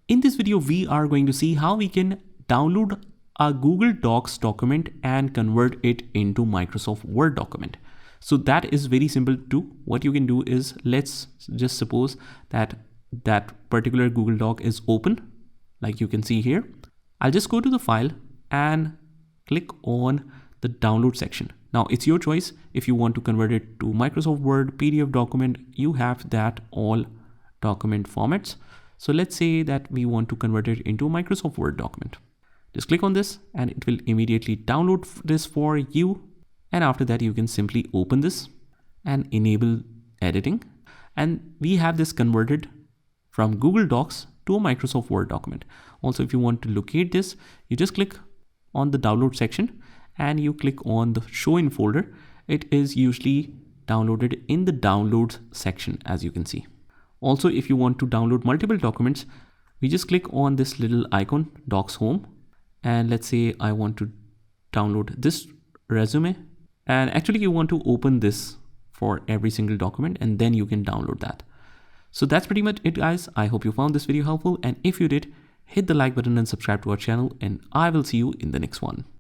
In this video, we are going to see how we can download a Google Docs document and convert it into Microsoft Word document. So that is very simple to do. What you can do is, let's just suppose that that particular Google Doc is open, like you can see here. I'll just go to the file and click on the download section. Now it's your choice. If you want to convert it to Microsoft Word, PDF document, you have that all document formats. So let's say that we want to convert it into a Microsoft Word document. Just click on this and it will immediately download this for you. And after that, you can simply open this and enable editing. And we have this converted from Google Docs to a Microsoft Word document. Also, if you want to locate this, you just click on the download section and you click on the show in folder. It is usually downloaded in the downloads section, as you can see. Also, if you want to download multiple documents, we just click on this little icon, Docs Home. And let's say I want to download this resume. And actually you want to open this for every single document and then you can download that. So that's pretty much it, guys. I hope you found this video helpful. And if you did, hit the like button and subscribe to our channel. And I will see you in the next one.